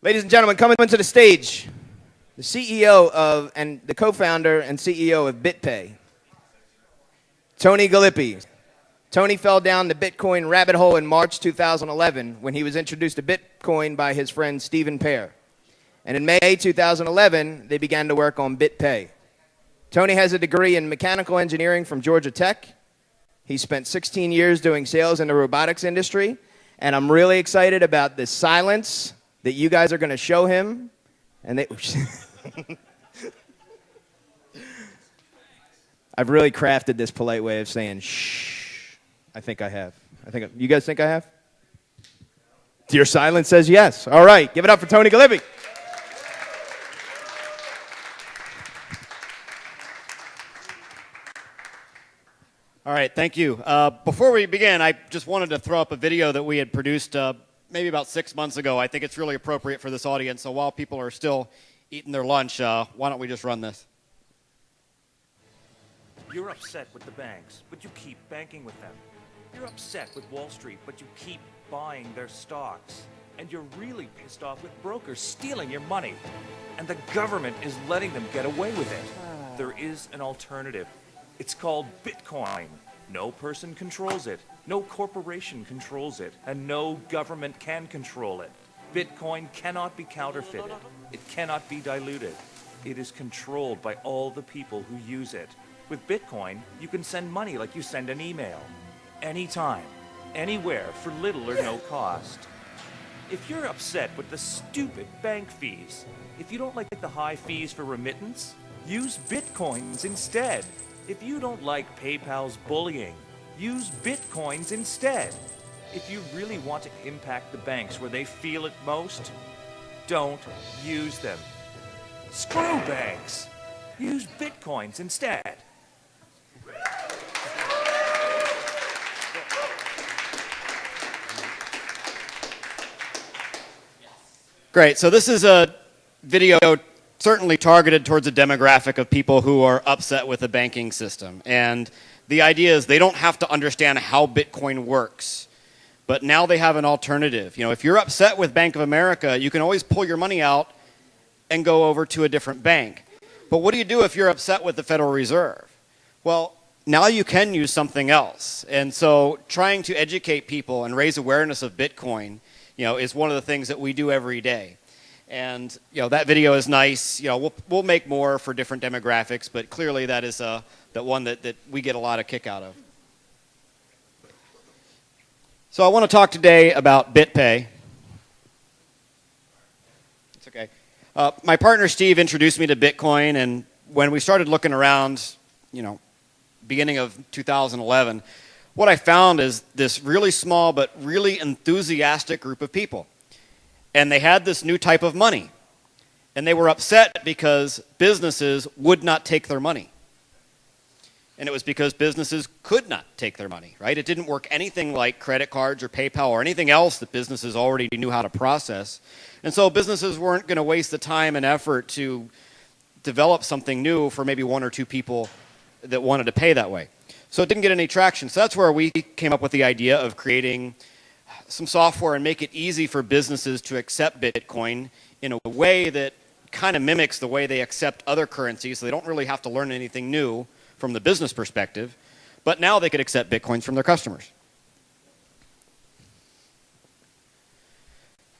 Ladies and gentlemen, coming to the stage, the CEO of and the co-founder and CEO of BitPay, Tony Gallippi. Tony fell down the Bitcoin rabbit hole in March 2011 when he was introduced to Bitcoin by his friend Stephen Pear. And in May 2011, they began to work on BitPay. Tony has a degree in mechanical engineering from Georgia Tech. He spent 16 years doing sales in the robotics industry, and I'm really excited about the silence that you guys are going to show him. And I've really crafted this polite way of saying shh. I think I have. You guys think I have? Your silence says yes. All right, give it up for Tony Gallippi. All right, thank you. Before we begin, I just wanted to throw up a video that we had produced maybe about 6 months ago. I think it's really appropriate for this audience. So while people are still eating their lunch, why don't we just run this? You're upset with the banks, but you keep banking with them. You're upset with Wall Street, but you keep buying their stocks. And you're really pissed off with brokers stealing your money. And the government is letting them get away with it. There is an alternative. It's called Bitcoin. No person controls it, no corporation controls it, and no government can control it. Bitcoin cannot be counterfeited. It cannot be diluted. It is controlled by all the people who use it. With Bitcoin, you can send money like you send an email. Anytime, anywhere, for little or no cost. If you're upset with the stupid bank fees, if you don't like the high fees for remittance, use Bitcoins instead. If you don't like PayPal's bullying, use Bitcoins instead. If you really want to impact the banks where they feel it most, don't use them. Screw banks! Use Bitcoins instead. Great, so this is a video certainly targeted towards a demographic of people who are upset with the banking system. And the idea is they don't have to understand how Bitcoin works, but now they have an alternative. You know, if you're upset with Bank of America, you can always pull your money out and go over to a different bank. But what do you do if you're upset with the Federal Reserve? Well, now you can use something else. And so trying to educate people and raise awareness of Bitcoin, is one of the things that we do every day. And that video is nice. We'll make more for different demographics, but clearly that is the one that we get a lot of kick out of. So I want to talk today about BitPay. It's okay. My partner Steve introduced me to Bitcoin, and when we started looking around, beginning of 2011, what I found is this really small but really enthusiastic group of people. And they had this new type of money. And they were upset because businesses would not take their money. And it was because businesses could not take their money, right? It didn't work anything like credit cards or PayPal or anything else that businesses already knew how to process. And so businesses weren't going to waste the time and effort to develop something new for maybe one or two people that wanted to pay that way. So it didn't get any traction. So that's where we came up with the idea of creating some software and make it easy for businesses to accept Bitcoin in a way that kind of mimics the way they accept other currencies, so they don't really have to learn anything new from the business perspective, but now they could accept Bitcoins from their customers.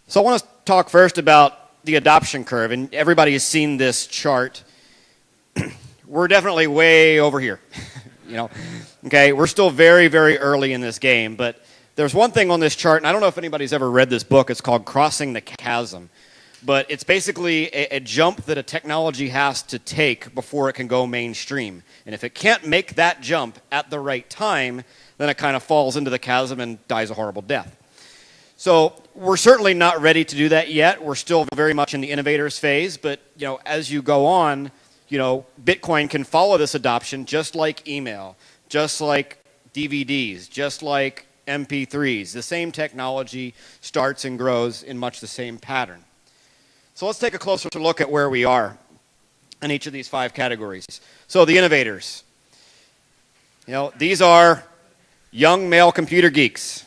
So I want to talk first about the adoption curve, and everybody has seen this chart. We're definitely way over here. Okay, we're still very, very early in this game, but there's one thing on this chart, and I don't know if anybody's ever read this book. It's called Crossing the Chasm. But it's basically a jump that a technology has to take before it can go mainstream. And if it can't make that jump at the right time, then it kind of falls into the chasm and dies a horrible death. So we're certainly not ready to do that yet. We're still very much in the innovators phase. But as you go on, Bitcoin can follow this adoption just like email, just like DVDs, just like MP3s. The same technology starts and grows in much the same pattern. So let's take a closer look at where we are in each of these 5 categories. So the innovators. These are young male computer geeks.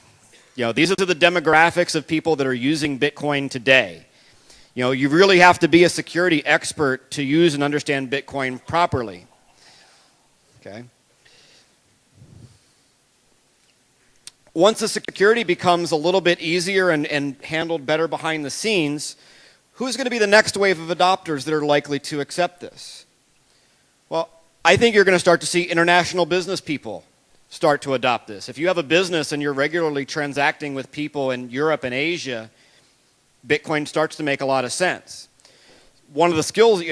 These are the demographics of people that are using Bitcoin today. You know, you really have to be a security expert to use and understand Bitcoin properly. Okay. Once the security becomes a little bit easier and handled better behind the scenes, who's going to be the next wave of adopters that are likely to accept this? Well, I think you're going to start to see international business people start to adopt this. If you have a business and you're regularly transacting with people in Europe and Asia, Bitcoin starts to make a lot of sense. One of the skills that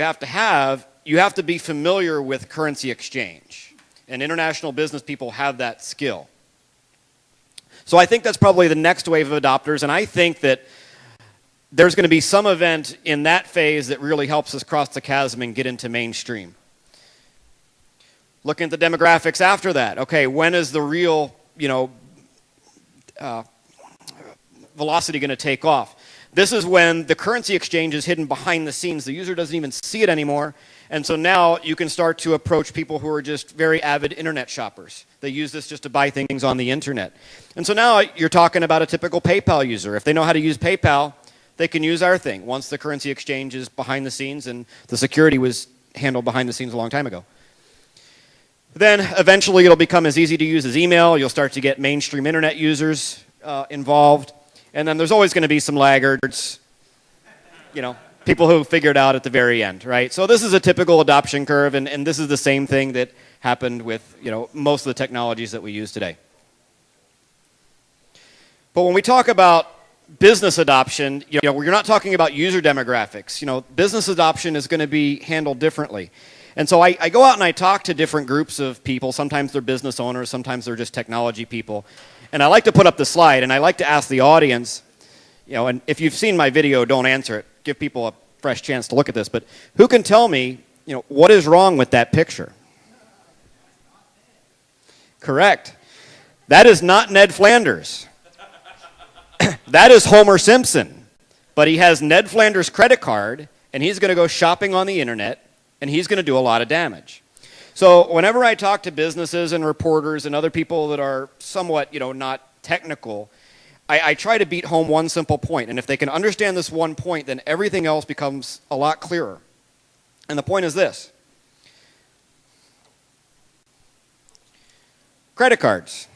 you have to be familiar with currency exchange. And international business people have that skill. So I think that's probably the next wave of adopters, and I think that there's going to be some event in that phase that really helps us cross the chasm and get into mainstream. Looking at the demographics after that, okay, when is the real, velocity going to take off? This is when the currency exchange is hidden behind the scenes. The user doesn't even see it anymore. And so now you can start to approach people who are just very avid internet shoppers. They use this just to buy things on the internet. And so now you're talking about a typical PayPal user. If they know how to use PayPal, they can use our thing once the currency exchange is behind the scenes and the security was handled behind the scenes a long time ago. Then eventually it'll become as easy to use as email. You'll start to get mainstream internet users involved. And then there's always going to be some laggards, people who figure it out at the very end, right? So this is a typical adoption curve, and this is the same thing that happened with, most of the technologies that we use today. But when we talk about business adoption, you're not talking about user demographics. Business adoption is going to be handled differently. And so I go out and I talk to different groups of people. Sometimes they're business owners, sometimes they're just technology people. And I like to put up the slide, and I like to ask the audience, and if you've seen my video, don't answer it. Give people a fresh chance to look at this. But who can tell me, what is wrong with that picture? Correct. That is not Ned Flanders. That is Homer Simpson. But he has Ned Flanders' credit card, and he's going to go shopping on the internet, and he's going to do a lot of damage. So whenever I talk to businesses and reporters and other people that are somewhat, not technical, I try to beat home one simple point. And if they can understand this one point, then everything else becomes a lot clearer. And the point is this. Credit cards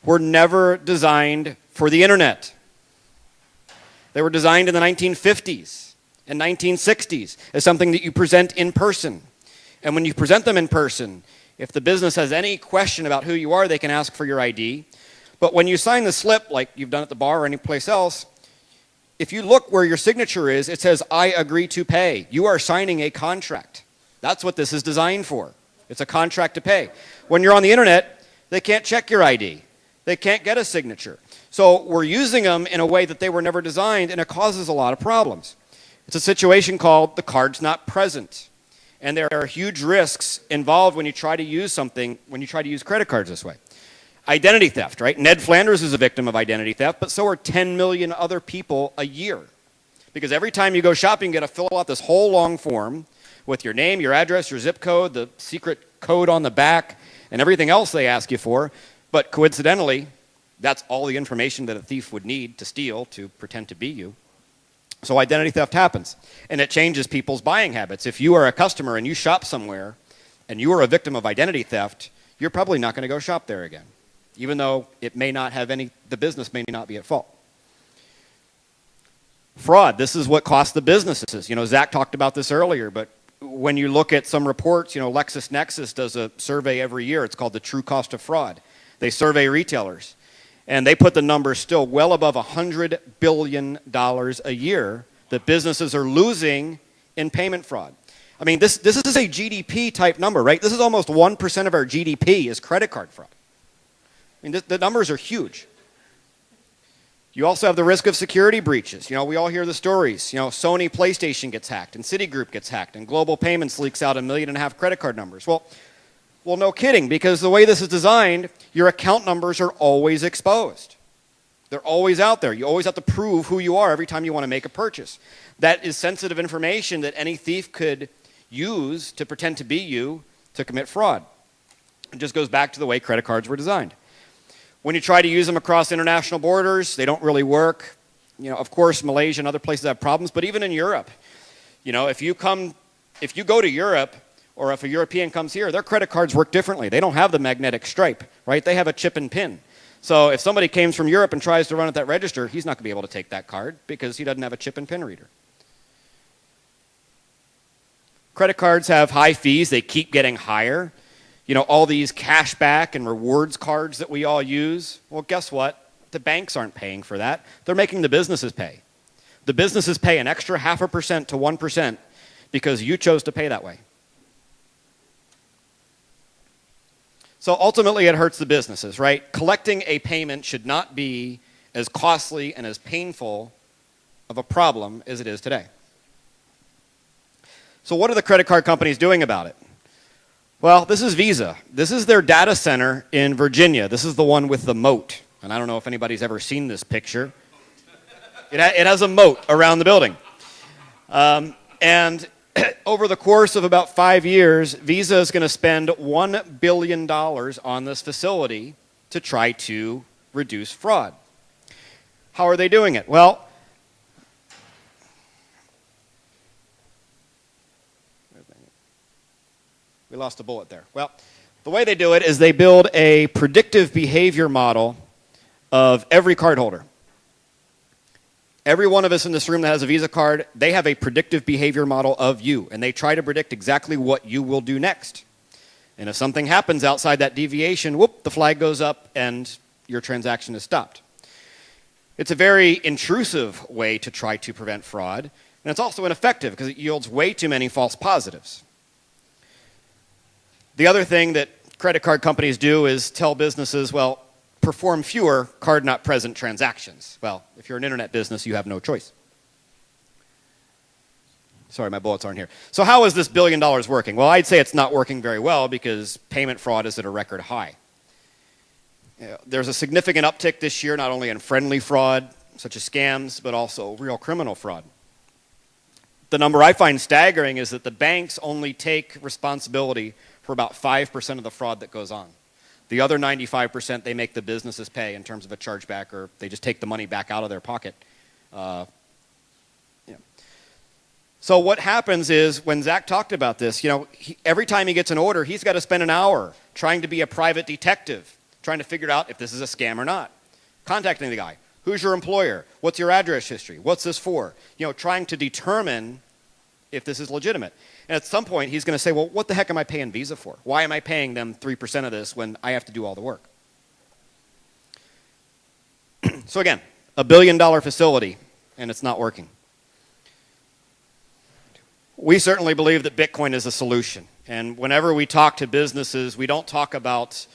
were never designed for the internet. They were designed in the 1950s and 1960s as something that you present in person. And when you present them in person, if the business has any question about who you are, they can ask for your ID. But when you sign the slip, like you've done at the bar or any place else, if you look where your signature is, it says, "I agree to pay." You are signing a contract. That's what this is designed for. It's a contract to pay. When you're on the internet, they can't check your ID. They can't get a signature. So we're using them in a way that they were never designed, and it causes a lot of problems. It's a situation called the card's not present. And there are huge risks involved when you try to use credit cards this way. Identity theft, right? Ned Flanders is a victim of identity theft, but so are 10 million other people a year. Because every time you go shopping, you got to fill out this whole long form with your name, your address, your zip code, the secret code on the back, and everything else they ask you for. But coincidentally, that's all the information that a thief would need to steal to pretend to be you. So identity theft happens, and it changes people's buying habits. If you are a customer and you shop somewhere and you are a victim of identity theft, you're probably not going to go shop there again, even though it may not have the business may not be at fault. Fraud, this is what costs the businesses. Zach talked about this earlier, but when you look at some reports, LexisNexis does a survey every year. It's called the True Cost of Fraud. They survey retailers. And they put the numbers still well above $100 billion a year that businesses are losing in payment fraud. I mean, this is a GDP type number, right? This is almost 1% of our GDP is credit card fraud. I mean, the numbers are huge. You also have the risk of security breaches. We all hear the stories. Sony PlayStation gets hacked, and Citigroup gets hacked, and Global Payments leaks out 1.5 million credit card numbers. Well, no kidding, because the way this is designed, your account numbers are always exposed. They're always out there. You always have to prove who you are every time you want to make a purchase. That is sensitive information that any thief could use to pretend to be you to commit fraud. It just goes back to the way credit cards were designed. When you try to use them across international borders, they don't really work. Of course, Malaysia and other places have problems, but even in Europe, if you go to Europe, or if a European comes here, their credit cards work differently. They don't have the magnetic stripe, right? They have a chip and pin. So if somebody came from Europe and tries to run at that register, he's not going to be able to take that card because he doesn't have a chip and pin reader. Credit cards have high fees. They keep getting higher. All these cashback and rewards cards that we all use, well, guess what? The banks aren't paying for that. They're making the businesses pay. The businesses pay an extra 0.5% to 1% because you chose to pay that way. So ultimately, it hurts the businesses, right? Collecting a payment should not be as costly and as painful of a problem as it is today. So what are the credit card companies doing about it? Well, this is Visa. This is their data center in Virginia. This is the one with the moat. And I don't know if anybody's ever seen this picture. It has a moat around the building. And over the course of about 5 years, Visa is going to spend $1 billion on this facility to try to reduce fraud. How are they doing it? Well, we lost a bullet there. Well, the way they do it is they build a predictive behavior model of every cardholder. Every one of us in this room that has a Visa card, they have a predictive behavior model of you, and they try to predict exactly what you will do next. And if something happens outside that deviation, whoop, the flag goes up and your transaction is stopped. It's a very intrusive way to try to prevent fraud, and it's also ineffective because it yields way too many false positives. The other thing that credit card companies do is tell businesses, well, perform fewer card-not-present transactions. Well, if you're an internet business, you have no choice. Sorry, my bullets aren't here. So how is this $1 billion working? Well, I'd say it's not working very well because payment fraud is at a record high. There's a significant uptick this year, not only in friendly fraud, such as scams, but also real criminal fraud. The number I find staggering is that the banks only take responsibility for about 5% of the fraud that goes on. The other 95%, they make the businesses pay in terms of a chargeback, or they just take the money back out of their pocket. So what happens is, when Zach talked about this, every time he gets an order, he's got to spend an hour trying to be a private detective, trying to figure out if this is a scam or not. Contacting the guy. Who's your employer? What's your address history? What's this for? Trying to determine if this is legitimate. And at some point, he's going to say, well, what the heck am I paying Visa for? Why am I paying them 3% of this when I have to do all the work? So again, $1 billion facility, and it's not working. We certainly believe that Bitcoin is a solution. And whenever we talk to businesses, we don't talk about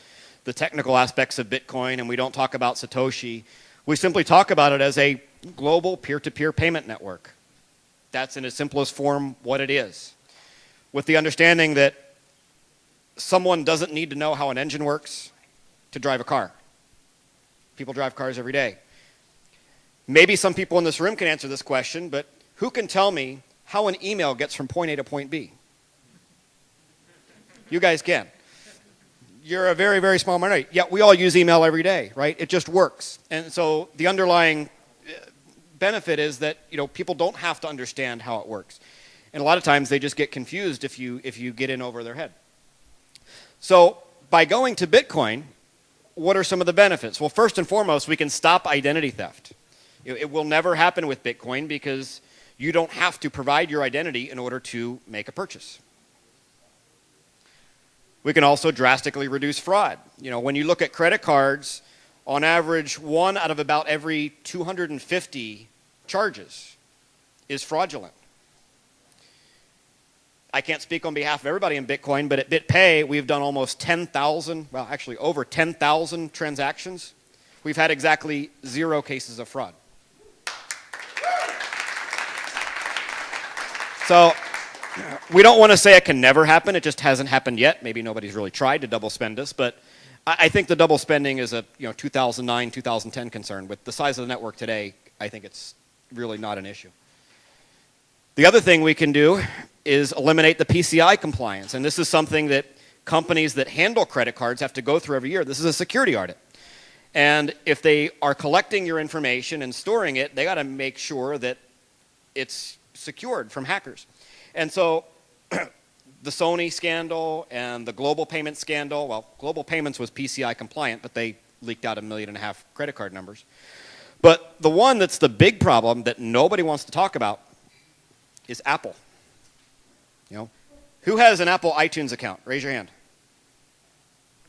the technical aspects of Bitcoin, and we don't talk about Satoshi. We simply talk about it as a global peer-to-peer payment network. That's in its simplest form what it is, with the understanding that someone doesn't need to know how an engine works to drive a car. People drive cars every day. Maybe some people in this room can answer this question, but who can tell me how an email gets from point A to point B? You guys can. You're a very, very small minority. Yet we all use email every day, right? It just works. And so the underlying benefit is that people don't have to understand how it works. And a lot of times they just get confused if you get in over their head. So by going to Bitcoin, what are some of the benefits? Well, first and foremost, we can stop identity theft. It will never happen with Bitcoin because you don't have to provide your identity in order to make a purchase. We can also drastically reduce fraud. When you look at credit cards, on average, 1 out of about every 250 charges is fraudulent. I can't speak on behalf of everybody in Bitcoin, but at BitPay, we've done almost 10,000, well, actually over 10,000 transactions. We've had exactly 0 cases of fraud. So we don't want to say it can never happen. It just hasn't happened yet. Maybe nobody's really tried to double spend us, but I think the double spending is a 2009, 2010 concern. With the size of the network today, I think it's really not an issue. The other thing we can do is eliminate the PCI compliance, and this is something that companies that handle credit cards have to go through every year. This is a security audit. And if they are collecting your information and storing it, they got to make sure that it's secured from hackers. And so the Sony scandal and the global payment scandal, well, global payments was PCI compliant, but they leaked out 1.5 million credit card numbers. But the one that's the big problem that nobody wants to talk about is Apple. You know, who has an Apple iTunes account? Raise your hand.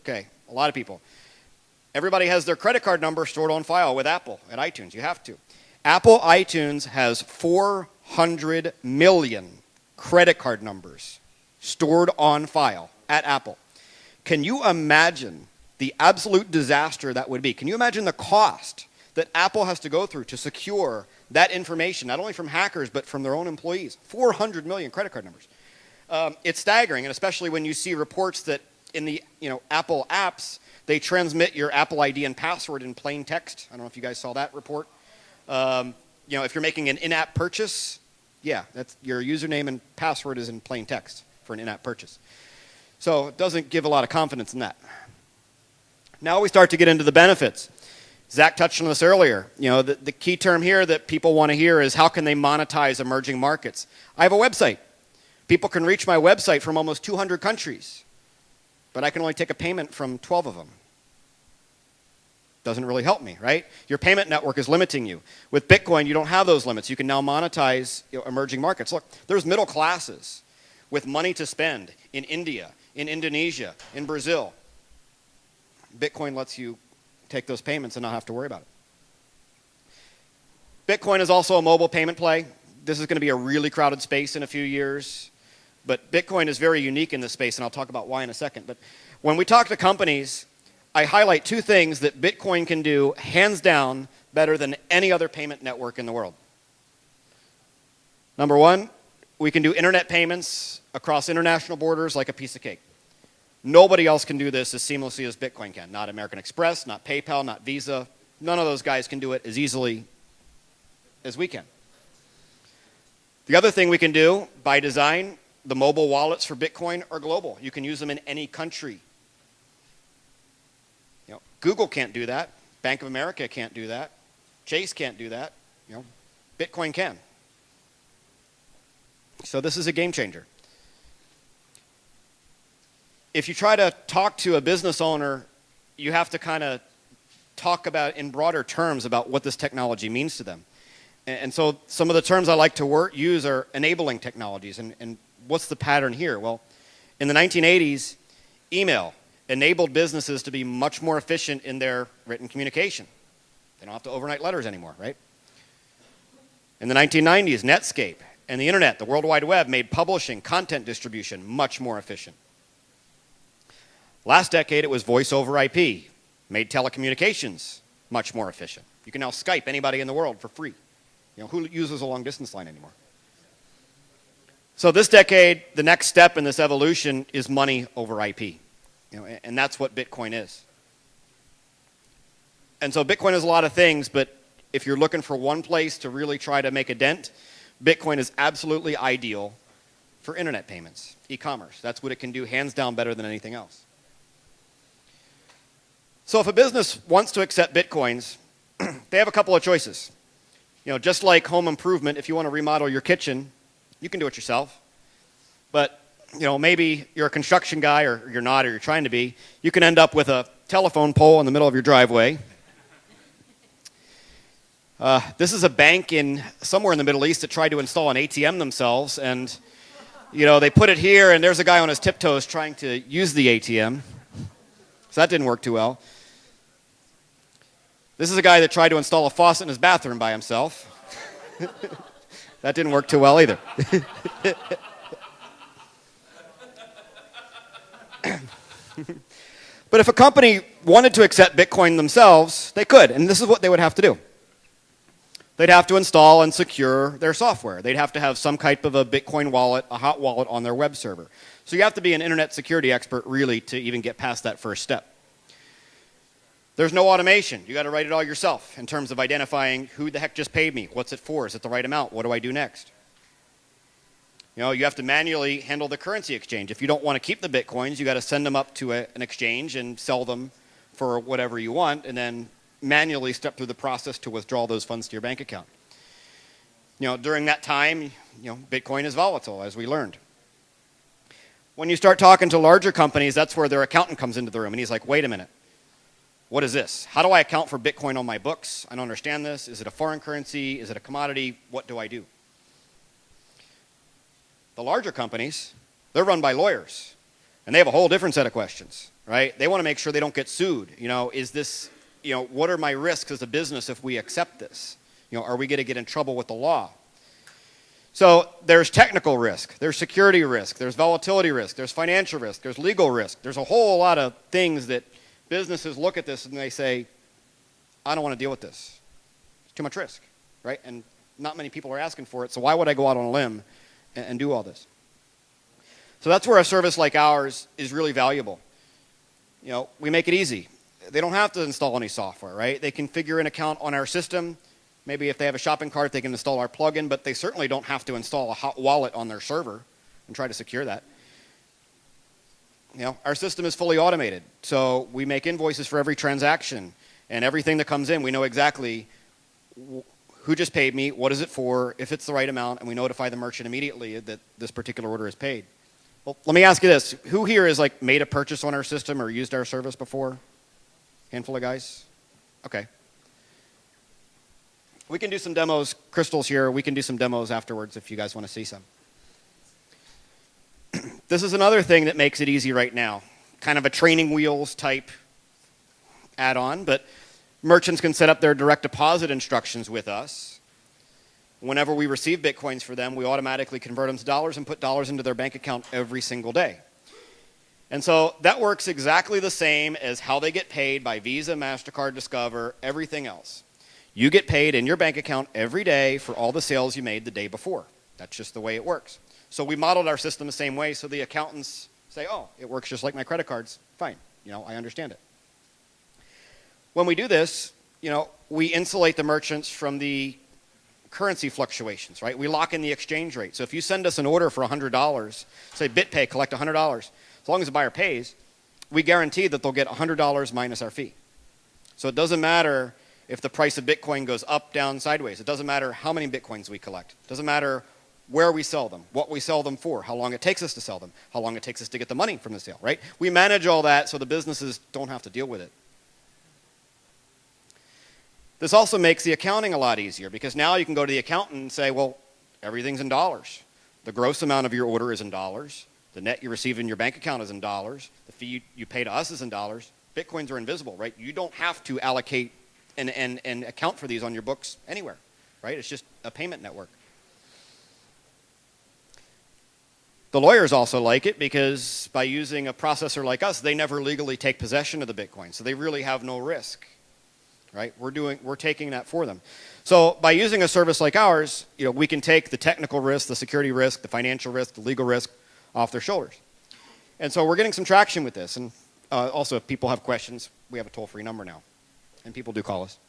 Okay, a lot of people. Everybody has their credit card number stored on file with Apple at iTunes. You have to. Apple iTunes has 400 million credit card numbers stored on file at Apple. Can you imagine the absolute disaster that would be? Can you imagine the cost that Apple has to go through to secure that information, not only from hackers, but from their own employees? 400 million credit card numbers. It's staggering, and especially when you see reports that in the Apple apps, they transmit your Apple ID and password in plain text. I don't know if you guys saw that report. If you're making an in-app purchase, yeah, that's your username and password is in plain text for an in-app purchase. So it doesn't give a lot of confidence in that. Now we start to get into the benefits. Zach touched on this earlier. The key term here that people want to hear is how can they monetize emerging markets? I have a website. People can reach my website from almost 200 countries, but I can only take a payment from 12 of them. Doesn't really help me, right? Your payment network is limiting you. With Bitcoin, you don't have those limits. You can now monetize emerging markets. Look, there's middle classes with money to spend in India, in Indonesia, in Brazil. Bitcoin lets you take those payments and not have to worry about it. Bitcoin is also a mobile payment play. This is going to be a really crowded space in a few years. But Bitcoin is very unique in this space, and I'll talk about why in a second. But when we talk to companies, I highlight two things that Bitcoin can do, hands down, better than any other payment network in the world. Number one, we can do internet payments across international borders like a piece of cake. Nobody else can do this as seamlessly as Bitcoin can. Not American Express, not PayPal, not Visa. None of those guys can do it as easily as we can. The other thing we can do, by design, the mobile wallets for Bitcoin are global. You can use them in any country. Google can't do that. Bank of America can't do that. Chase can't do that. Bitcoin can. So this is a game changer. If you try to talk to a business owner, you have to kind of talk about in broader terms about what this technology means to them. And so some of the terms I like to use are enabling technologies. And what's the pattern here? Well, in the 1980s, email enabled businesses to be much more efficient in their written communication. They don't have to overnight letters anymore, right? In the 1990s, Netscape and the internet, the World Wide Web, made publishing, content distribution much more efficient. Last decade, it was voice over IP, made telecommunications much more efficient. You can now Skype anybody in the world for free. Who uses a long distance line anymore? So this decade, the next step in this evolution is money over IP. And that's what Bitcoin is. And so Bitcoin is a lot of things, but if you're looking for one place to really try to make a dent, Bitcoin is absolutely ideal for internet payments, e-commerce. That's what it can do, hands down, better than anything else. So if a business wants to accept Bitcoins, they have a couple of choices. Just like home improvement, if you want to remodel your kitchen, you can do it yourself. But maybe you're a construction guy, or you're not, or you're trying to be. You can end up with a telephone pole in the middle of your driveway. This is a bank somewhere in the Middle East that tried to install an ATM themselves, and they put it here, and there's a guy on his tiptoes trying to use the ATM. So that didn't work too well. This is a guy that tried to install a faucet in his bathroom by himself. That didn't work too well either. But if a company wanted to accept Bitcoin themselves, they could, and this is what they would have to do. They'd have to install and secure their software. They'd have to have some type of a Bitcoin wallet, a hot wallet on their web server. So you have to be an internet security expert, really, to even get past that first step. There's no automation. You got to write it all yourself in terms of identifying who the heck just paid me, what's it for, is it the right amount, what do I do next? You have to manually handle the currency exchange. If you don't want to keep the Bitcoins, you got to send them up to an exchange and sell them for whatever you want, and then manually step through the process to withdraw those funds to your bank account. During that time, Bitcoin is volatile, as we learned. When you start talking to larger companies, that's where their accountant comes into the room, and he's like, wait a minute. What is this? How do I account for Bitcoin on my books? I don't understand this. Is it a foreign currency? Is it a commodity? What do I do? The larger companies, they're run by lawyers, and they have a whole different set of questions, right? They want to make sure they don't get sued. Is this, what are my risks as a business if we accept this? Are we going to get in trouble with the law? So there's technical risk, there's security risk, there's volatility risk, there's financial risk, there's legal risk. There's a whole lot of things that businesses look at this and they say, I don't want to deal with this. It's too much risk, right? And not many people are asking for it, so why would I go out on a limb and do all this? So that's where a service like ours is really valuable. We make it easy. They don't have to install any software, right? They can configure an account on our system. Maybe if they have a shopping cart, they can install our plugin, but they certainly don't have to install a hot wallet on their server and try to secure that. Our system is fully automated, so we make invoices for every transaction, and everything that comes in, we know exactly who just paid me, what is it for, if it's the right amount, and we notify the merchant immediately that this particular order is paid. Well, let me ask you this. Who here has made a purchase on our system or used our service before? Handful of guys? Okay. We can do some demos. Crystal's here. We can do some demos afterwards if you guys want to see some. This is another thing that makes it easy right now. Kind of a training wheels type add-on, but merchants can set up their direct deposit instructions with us. Whenever we receive Bitcoins for them, we automatically convert them to dollars and put dollars into their bank account every single day. And so that works exactly the same as how they get paid by Visa, MasterCard, Discover, everything else. You get paid in your bank account every day for all the sales you made the day before. That's just the way it works. So we modeled our system the same way so the accountants say, oh, it works just like my credit cards. Fine, I understand it. When we do this, we insulate the merchants from the currency fluctuations, right? We lock in the exchange rate. So if you send us an order for $100, say BitPay, collect $100, as long as the buyer pays, we guarantee that they'll get $100 minus our fee. So it doesn't matter if the price of Bitcoin goes up, down, sideways. It doesn't matter how many Bitcoins we collect. It doesn't matter where we sell them, what we sell them for, how long it takes us to sell them, how long it takes us to get the money from the sale, right? We manage all that so the businesses don't have to deal with it. This also makes the accounting a lot easier because now you can go to the accountant and say, well, everything's in dollars. The gross amount of your order is in dollars. The net you receive in your bank account is in dollars. The fee you pay to us is in dollars. Bitcoins are invisible, right? You don't have to allocate and account for these on your books anywhere, right? It's just a payment network. The lawyers also like it because by using a processor like us, they never legally take possession of the Bitcoin, so they really have no risk, right? We're taking that for them. So by using a service like ours, we can take the technical risk, the security risk, the financial risk, the legal risk off their shoulders. And so we're getting some traction with this. And also, if people have questions, we have a toll-free number now. And people do call us.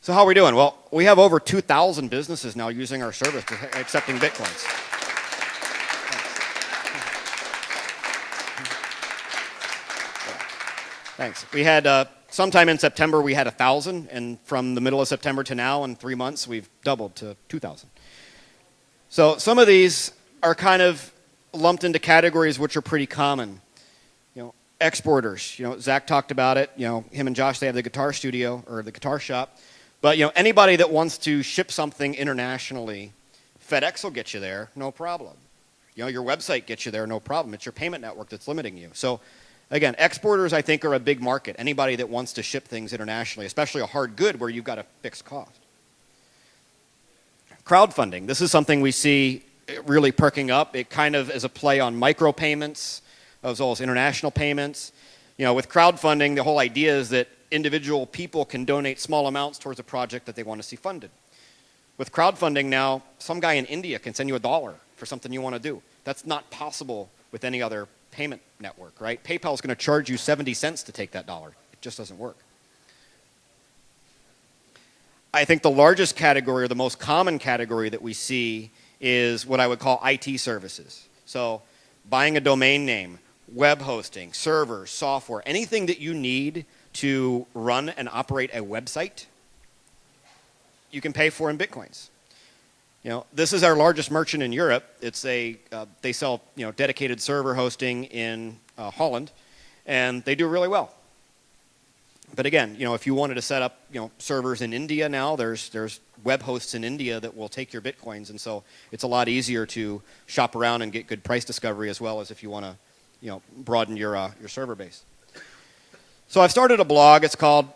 So how are we doing? Well, we have over 2,000 businesses now using our service, accepting Bitcoins. Thanks. We had, sometime in September, we had 1,000. And from the middle of September to now, in 3 months, we've doubled to 2,000. So some of these are kind of lumped into categories which are pretty common. Exporters, Zach talked about it, him and Josh, they have the guitar studio or the guitar shop. But, anybody that wants to ship something internationally, FedEx will get you there, no problem. Your website gets you there, no problem. It's your payment network that's limiting you. So, again, exporters, I think, are a big market. Anybody that wants to ship things internationally, especially a hard good where you've got a fixed cost. Crowdfunding, this is something we see really perking up. It kind of is a play on micropayments, as well as international payments. With crowdfunding, the whole idea is that individual people can donate small amounts towards a project that they want to see funded. With crowdfunding now, some guy in India can send you $1 for something you want to do. That's not possible with any other payment network, right? PayPal is going to charge you 70 cents to take that dollar. It just doesn't work. I think the largest category or the most common category that we see is what I would call IT services. So buying a domain name, web hosting, servers, software, anything that you need to run and operate a website, you can pay for in Bitcoins. This is our largest merchant in Europe. They sell dedicated server hosting in Holland, and they do really well. But again, if you wanted to set up servers in India now, there's web hosts in India that will take your Bitcoins, and so it's a lot easier to shop around and get good price discovery as well as if you want to broaden your server base. So I've started a blog. It's called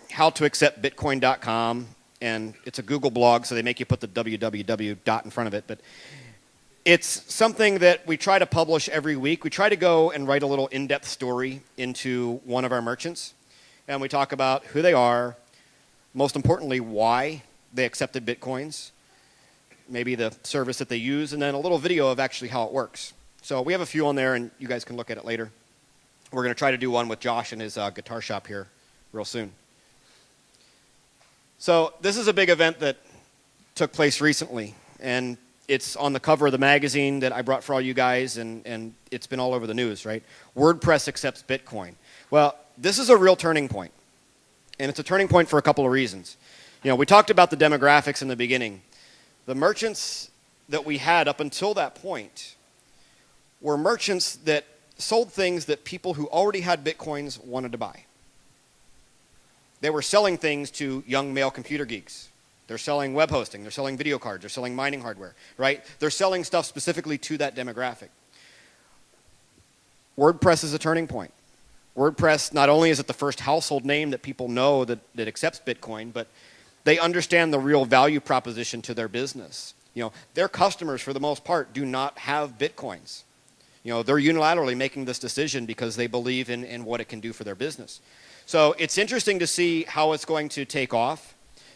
howtoacceptbitcoin.com. And it's a Google blog, so they make you put the www dot in front of it. But it's something that we try to publish every week. We try to go and write a little in-depth story into one of our merchants. And we talk about who they are, most importantly, why they accepted Bitcoins, maybe the service that they use, and then a little video of actually how it works. So we have a few on there, and you guys can look at it later. We're going to try to do one with Josh in his guitar shop here real soon. So this is a big event that took place recently, and it's on the cover of the magazine that I brought for all you guys, and it's been all over the news, right? WordPress accepts Bitcoin. Well, this is a real turning point, and it's a turning point for a couple of reasons. We talked about the demographics in the beginning. The merchants that we had up until that point were merchants that sold things that people who already had Bitcoins wanted to buy. They were selling things to young male computer geeks. They're selling web hosting. They're selling video cards. They're selling mining hardware, right? They're selling stuff specifically to that demographic. WordPress is a turning point. WordPress, not only is it the first household name that people know that accepts Bitcoin, but they understand the real value proposition to their business. Their customers, for the most part, do not have Bitcoins. They're unilaterally making this decision because they believe in what it can do for their business. So it's interesting to see how it's going to take off,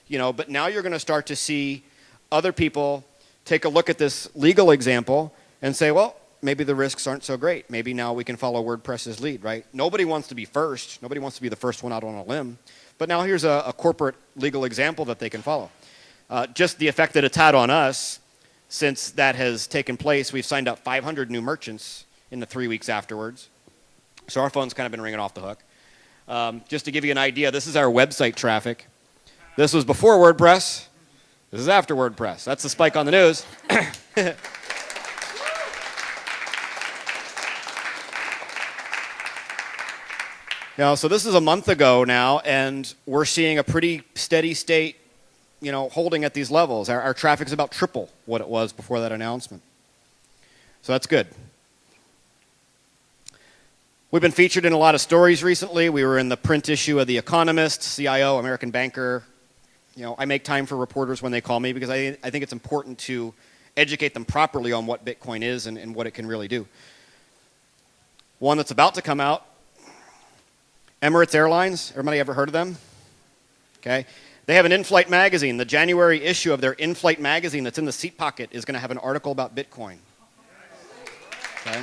but now you're going to start to see other people take a look at this legal example and say, well, maybe the risks aren't so great. Maybe now we can follow WordPress's lead, right? Nobody wants to be first. Nobody wants to be the first one out on a limb. But now here's a corporate legal example that they can follow. Just the effect that it's had on us, since that has taken place, we've signed up 500 new merchants in the 3 weeks afterwards. So our phone's kind of been ringing off the hook. Just to give you an idea, this is our website traffic. This was before WordPress. This is after WordPress. That's the spike on the news. So this is a month ago now, and we're seeing a pretty steady state, holding at these levels. Our traffic is about triple what it was before that announcement. So that's good. We've been featured in a lot of stories recently. We were in the print issue of The Economist, CIO, American Banker. I make time for reporters when they call me because I think it's important to educate them properly on what Bitcoin is and what it can really do. One that's about to come out, Emirates Airlines. Everybody ever heard of them? Okay. They have an in-flight magazine. The January issue of their in-flight magazine that's in the seat pocket is going to have an article about Bitcoin. Okay.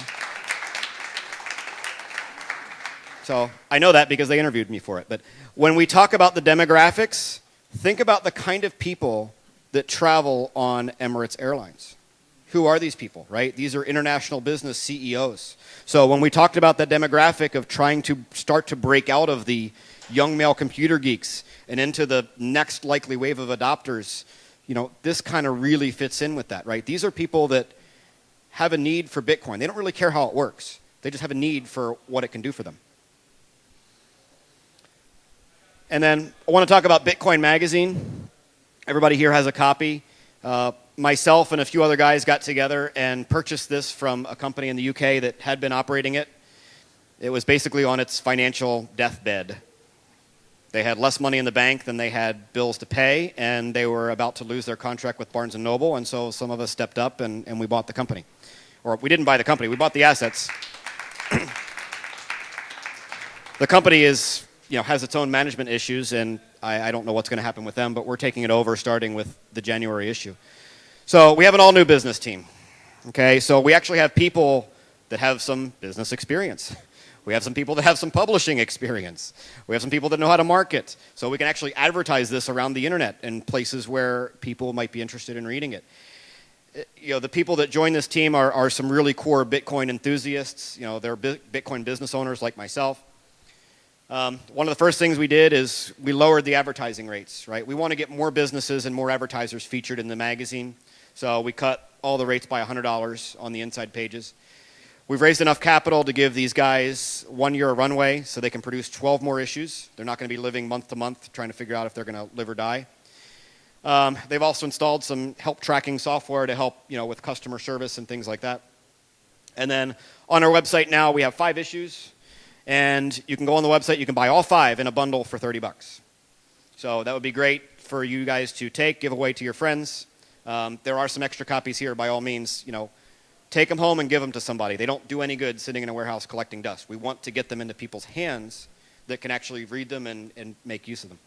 So I know that because they interviewed me for it. But when we talk about the demographics, think about the kind of people that travel on Emirates Airlines. Who are these people, right? These are international business CEOs. So when we talked about that demographic of trying to start to break out of the young male computer geeks and into the next likely wave of adopters, this kind of really fits in with that, right? These are people that have a need for Bitcoin. They don't really care how it works. They just have a need for what it can do for them. And then I want to talk about Bitcoin Magazine. Everybody here has a copy. Myself and a few other guys got together and purchased this from a company in the UK that had been operating it. It was basically on its financial deathbed. They had less money in the bank than they had bills to pay, and they were about to lose their contract with Barnes & Noble, and so some of us stepped up and we bought the company. Or we didn't buy the company, we bought the assets. The company is, has its own management issues, and I don't know what's going to happen with them, but we're taking it over starting with the January issue. So we have an all-new business team. Okay, so we actually have people that have some business experience. We have some people that have some publishing experience. We have some people that know how to market. So we can actually advertise this around the internet in places where people might be interested in reading it. The people that join this team are some really core Bitcoin enthusiasts. They're Bitcoin business owners like myself. One of the first things we did is we lowered the advertising rates, right? We want to get more businesses and more advertisers featured in the magazine. So we cut all the rates by $100 on the inside pages. We've raised enough capital to give these guys 1 year of runway so they can produce 12 more issues. They're not going to be living month to month trying to figure out if they're going to live or die. They've also installed some help tracking software to help with customer service and things like that. And then on our website now we have 5 issues, and you can go on the website, you can buy all 5 in a bundle for $30. So that would be great for you guys to give away to your friends. There are some extra copies here. By all means, take them home and give them to somebody. They don't do any good sitting in a warehouse collecting dust. We want to get them into people's hands that can actually read them and make use of them.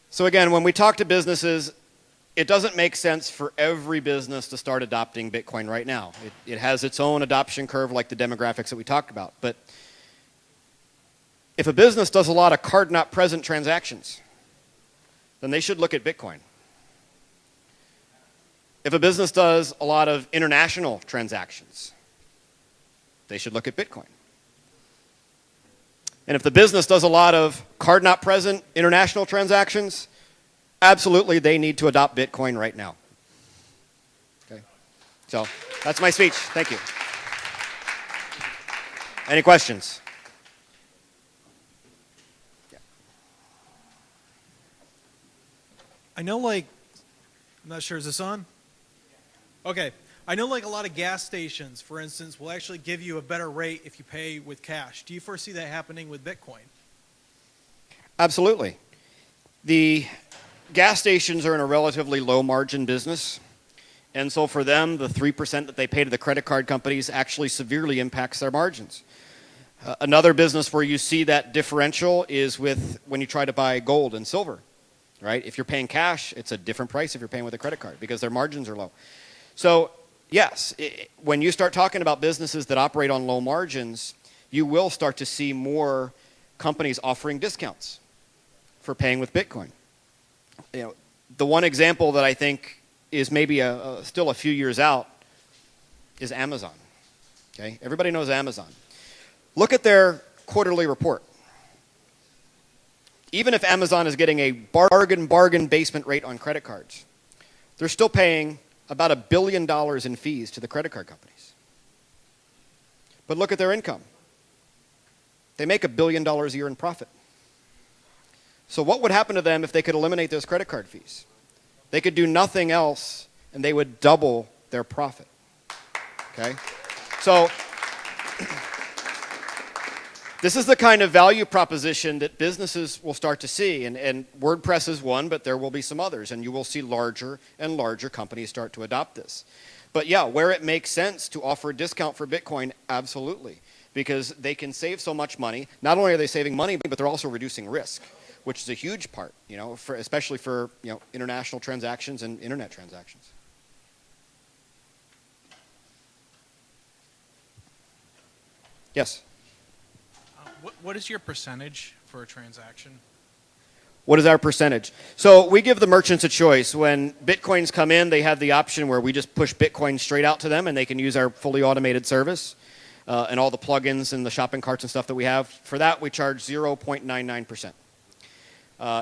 So again, when we talk to businesses, it doesn't make sense for every business to start adopting Bitcoin right now. It has its own adoption curve like the demographics that we talked about. But if a business does a lot of card not present transactions, then they should look at Bitcoin. If a business does a lot of international transactions, they should look at Bitcoin. And if the business does a lot of card not present international transactions, absolutely they need to adopt Bitcoin right now. Okay? So that's my speech. Thank you. Any questions? Yeah. I know, I'm not sure, is this on? Okay. I know a lot of gas stations, for instance, will actually give you a better rate if you pay with cash. Do you foresee that happening with Bitcoin? Absolutely. The gas stations are in a relatively low margin business. And so for them, the 3% that they pay to the credit card companies actually severely impacts their margins. Another business where you see that differential is with when you try to buy gold and silver, right? If you're paying cash, it's a different price if you're paying with a credit card because their margins are low. So yes, when you start talking about businesses that operate on low margins, you will start to see more companies offering discounts for paying with Bitcoin. The one example that I think is maybe still a few years out is Amazon. Okay, everybody knows Amazon. Look at their quarterly report. Even if Amazon is getting a bargain basement rate on credit cards, they're still paying about $1 billion in fees to the credit card companies. But look at their income. They make $1 billion a year in profit. So what would happen to them if they could eliminate those credit card fees? They could do nothing else, and they would double their profit. Okay? So this is the kind of value proposition that businesses will start to see. And WordPress is one, but there will be some others. And you will see larger and larger companies start to adopt this. But yeah, where it makes sense to offer a discount for Bitcoin, absolutely. Because they can save so much money. Not only are they saving money, but they're also reducing risk, which is a huge part, especially for international transactions and internet transactions. Yes? What is your percentage for a transaction? What is our percentage? So we give the merchants a choice. When Bitcoins come in, they have the option where we just push Bitcoin straight out to them and they can use our fully automated service and all the plugins and the shopping carts and stuff that we have. For that, we charge 0.99%.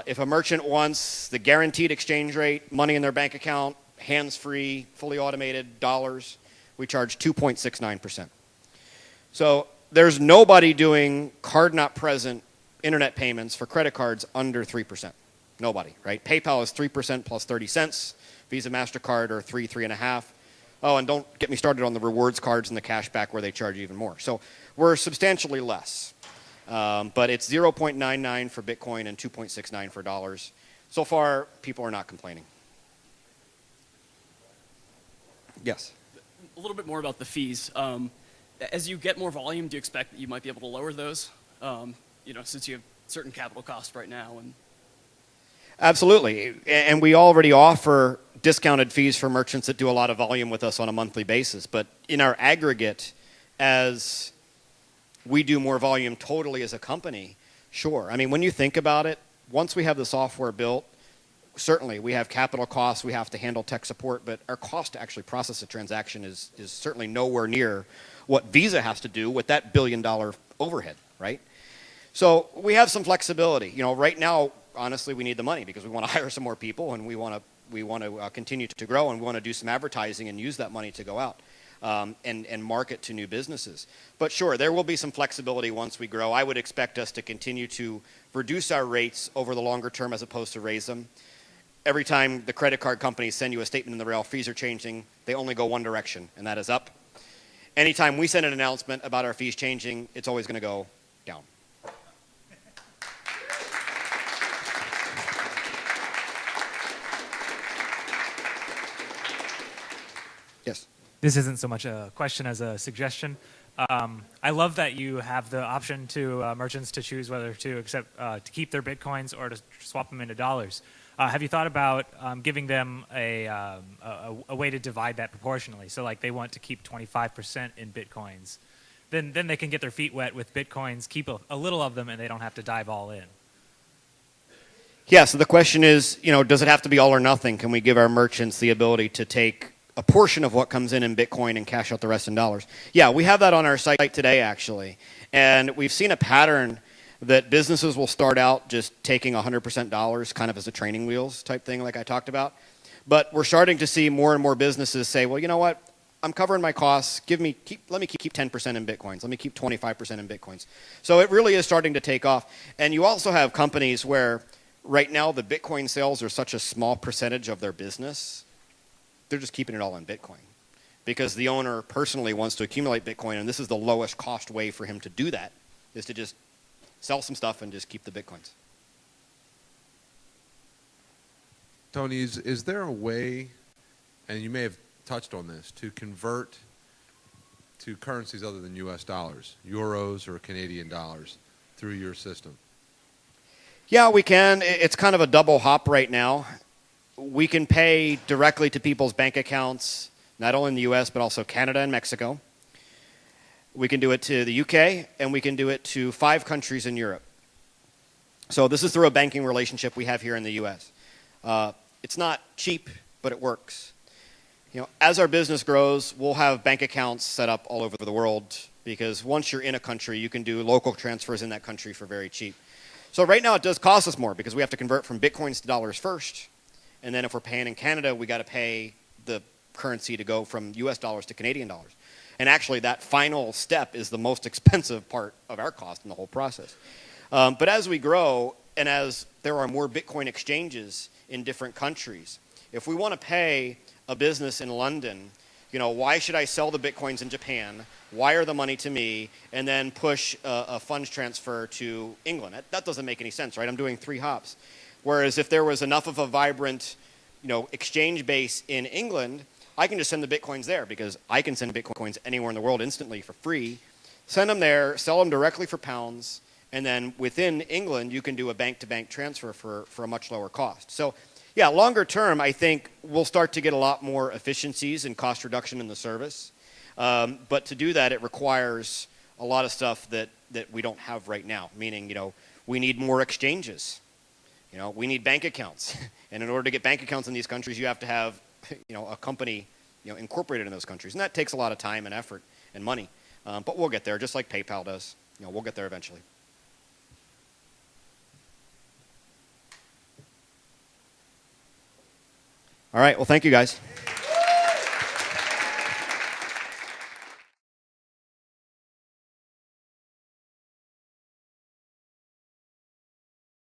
If a merchant wants the guaranteed exchange rate, money in their bank account, hands-free, fully automated, dollars, we charge 2.69%. So there's nobody doing card not present internet payments for credit cards under 3%. Nobody, right? PayPal is 3% plus 30 cents. Visa, MasterCard are 3.5. Oh, and don't get me started on the rewards cards and the cash back where they charge even more. So we're substantially less. But it's 0.99 for Bitcoin and 2.69 for dollars. So far, people are not complaining. Yes? A little bit more about the fees. As you get more volume, do you expect that you might be able to lower those? Since you have certain capital costs right now. Absolutely. And we already offer discounted fees for merchants that do a lot of volume with us on a monthly basis. But in our aggregate, as we do more volume totally as a company, sure. I mean, when you think about it, once we have the software built, certainly we have capital costs, we have to handle tech support, but our cost to actually process a transaction is certainly nowhere near what Visa has to do with that $1 billion overhead, right? So we have some flexibility. You know, right now, honestly, we need the money because we want to hire some more people and we want to continue to grow, and we want to do some advertising and use that money to go out and market to new businesses. But sure, there will be some flexibility once we grow. I would expect us to continue to reduce our rates over the longer term as opposed to raise them. Every time the credit card companies send you a statement in the mail, fees are changing, they only go one direction, and that is up. Anytime we send an announcement about our fees changing, it's always going to go down. Yes. This isn't so much a question as a suggestion. I love that you have the option to merchants to choose whether to accept to keep their bitcoins or to swap them into dollars. Have you thought about giving them a way to divide that proportionally? So, like, they want to keep 25% in bitcoins, then they can get their feet wet with bitcoins, keep a little of them, and they don't have to dive all in. Yeah. So the question is, you know, does it have to be all or nothing? Can we give our merchants the ability to take a portion of what comes in Bitcoin and cash out the rest in dollars? Yeah, we have that on our site today, actually. And we've seen a pattern that businesses will start out just taking 100% dollars, kind of as a training wheels type thing like I talked about. But we're starting to see more and more businesses say, well, you know what? I'm covering my costs. Let me keep 10% in Bitcoins. Let me keep 25% in Bitcoins. So it really is starting to take off. And you also have companies where right now the Bitcoin sales are such a small percentage of their business, they're just keeping it all in Bitcoin because the owner personally wants to accumulate Bitcoin, and this is the lowest cost way for him to do that, is to just sell some stuff and just keep the Bitcoins. Tony, is there a way, and you may have touched on this, to convert to currencies other than U.S. dollars, euros or Canadian dollars, through your system? Yeah, we can. It's kind of a double hop right now. We can pay directly to people's bank accounts, not only in the U.S., but also Canada and Mexico. We can do it to the U.K., and we can do it to 5 countries in Europe. So this is through a banking relationship we have here in the U.S. It's not cheap, but it works. You know, as our business grows, we'll have bank accounts set up all over the world because once you're in a country, you can do local transfers in that country for very cheap. So right now it does cost us more because we have to convert from Bitcoins to dollars first. And then if we're paying in Canada, we got to pay the currency to go from U.S. dollars to Canadian dollars. And actually, that final step is the most expensive part of our cost in the whole process. But as we grow, and as there are more Bitcoin exchanges in different countries, if we want to pay a business in London, you know, why should I sell the Bitcoins in Japan, wire the money to me, and then push a funds transfer to England? That doesn't make any sense, right? I'm doing 3 hops. Whereas if there was enough of a vibrant, you know, exchange base in England, I can just send the Bitcoins there because I can send Bitcoins anywhere in the world instantly for free, send them there, sell them directly for pounds, and then within England, you can do a bank-to-bank transfer for a much lower cost. So, yeah, longer term, I think we'll start to get a lot more efficiencies and cost reduction in the service. But to do that, it requires a lot of stuff that we don't have right now, meaning, you know, we need more exchanges. You know, we need bank accounts. And in order to get bank accounts in these countries, you have to have, you know, a company, you know, incorporated in those countries. And that takes a lot of time and effort and money. But we'll get there, just like PayPal does. You know, we'll get there eventually. All right. Well, thank you, guys.